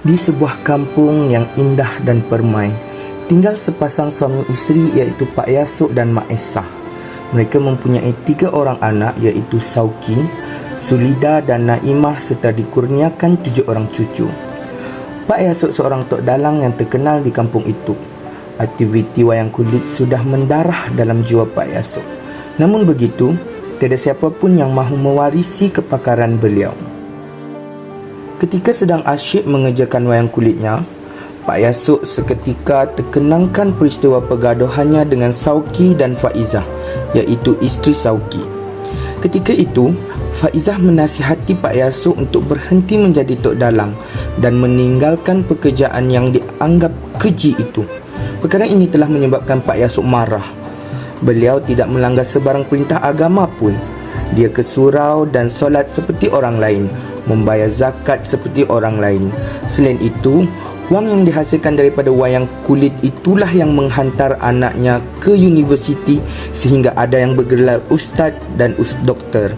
Di sebuah kampung yang indah dan permai, tinggal sepasang suami isteri iaitu Pak Yasuk dan Mak Esah. Mereka mempunyai 3 orang anak iaitu Sauki, Sulida dan Naimah serta dikurniakan 7 orang cucu. Pak Yasuk seorang tok dalang yang terkenal di kampung itu. Aktiviti wayang kulit sudah mendarah dalam jiwa Pak Yasuk. Namun begitu, tiada siapa pun yang mahu mewarisi kepakaran beliau. Ketika sedang asyik mengerjakan wayang kulitnya, Pak Yasuk seketika terkenangkan peristiwa pergaduhannya dengan Sauki dan Faizah, iaitu isteri Sauki. Ketika itu, Faizah menasihati Pak Yasuk untuk berhenti menjadi tok dalang dan meninggalkan pekerjaan yang dianggap keji itu. Perkara ini telah menyebabkan Pak Yasuk marah. Beliau tidak melanggar sebarang perintah agama pun. Dia ke surau dan solat seperti orang lain, membayar zakat seperti orang lain. Selain itu, wang yang dihasilkan daripada wayang kulit itulah yang menghantar anaknya ke universiti sehingga ada yang bergelar ustaz dan doktor.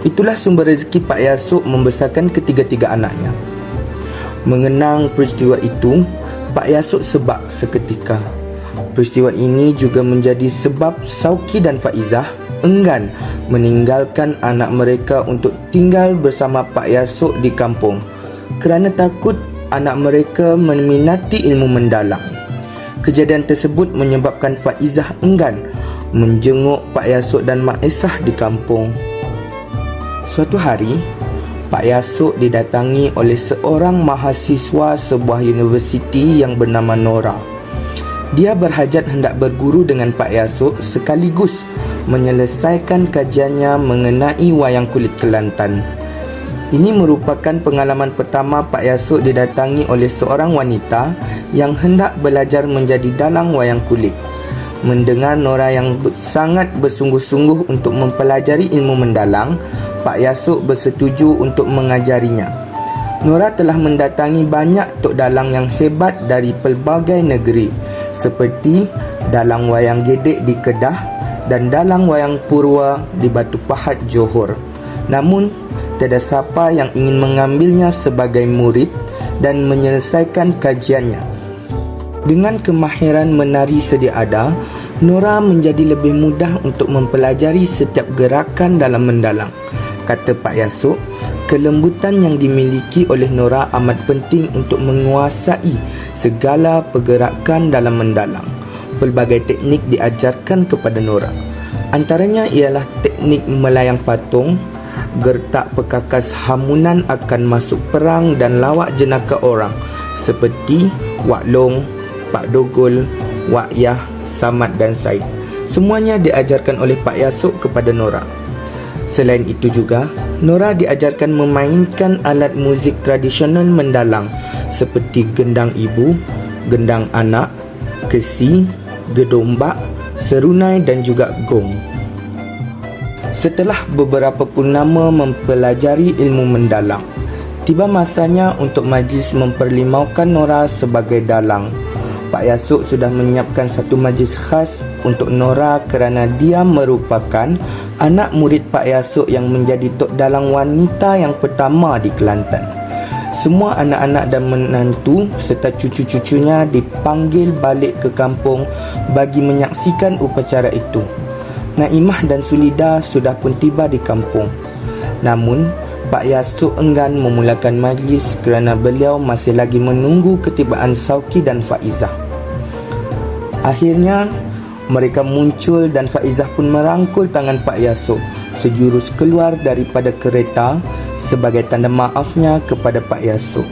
Itulah sumber rezeki Pak Yasuk membesarkan ketiga-tiga anaknya. Mengenang peristiwa itu, Pak Yasuk sebab seketika. Peristiwa ini juga menjadi sebab Sauki dan Faizah enggan meninggalkan anak mereka untuk tinggal bersama Pak Yasuk di kampung kerana takut anak mereka meminati ilmu mendalam. Kejadian tersebut menyebabkan Faizah enggan menjenguk Pak Yasuk dan Mak Esah di kampung. Suatu hari, Pak Yasuk didatangi oleh seorang mahasiswa sebuah universiti yang bernama Nora. Dia berhajat hendak berguru dengan Pak Yasuk sekaligus menyelesaikan kajiannya mengenai wayang kulit Kelantan. Ini merupakan pengalaman pertama Pak Yasuk didatangi oleh seorang wanita yang hendak belajar menjadi dalang wayang kulit. Mendengar Nora yang sangat bersungguh-sungguh untuk mempelajari ilmu mendalang, Pak Yasuk bersetuju untuk mengajarinya. Nora telah mendatangi banyak tok dalang yang hebat dari pelbagai negeri, seperti dalang wayang gedek di Kedah dan dalang wayang purwa di Batu Pahat, Johor. Namun, tiada siapa yang ingin mengambilnya sebagai murid dan menyelesaikan kajiannya. Dengan kemahiran menari sedia ada, Nora menjadi lebih mudah untuk mempelajari setiap gerakan dalam mendalang. Kata Pak Yasuk, kelembutan yang dimiliki oleh Nora amat penting untuk menguasai segala pergerakan dalam mendalang. Pelbagai teknik diajarkan kepada Nora. Antaranya ialah teknik melayang patung, gertak perkakas hamunan akan masuk perang dan lawak jenaka orang seperti Wak Long, Pak Dogol, Wak Yah, Samad dan Said. Semuanya diajarkan oleh Pak Yasuk kepada Nora. Selain itu juga, Nora diajarkan memainkan alat muzik tradisional mendalang seperti gendang ibu, gendang anak, kesi, gedombak, serunai dan juga gong. Setelah beberapa purnama mempelajari ilmu mendalang, tiba masanya untuk majlis memperlimaukan Nora sebagai dalang. Pak Yasuk sudah menyiapkan satu majlis khas untuk Nora kerana dia merupakan anak murid Pak Yasuk yang menjadi tok dalang wanita yang pertama di Kelantan. Semua anak-anak dan menantu serta cucu-cucunya dipanggil balik ke kampung bagi menyaksikan upacara itu. Naimah dan Sulida sudah pun tiba di kampung. Namun, Pak Yasuk enggan memulakan majlis kerana beliau masih lagi menunggu ketibaan Sauki dan Faizah. Akhirnya, mereka muncul dan Faizah pun merangkul tangan Pak Yasuk sejurus keluar daripada kereta sebagai tanda maafnya kepada Pak Yasuk.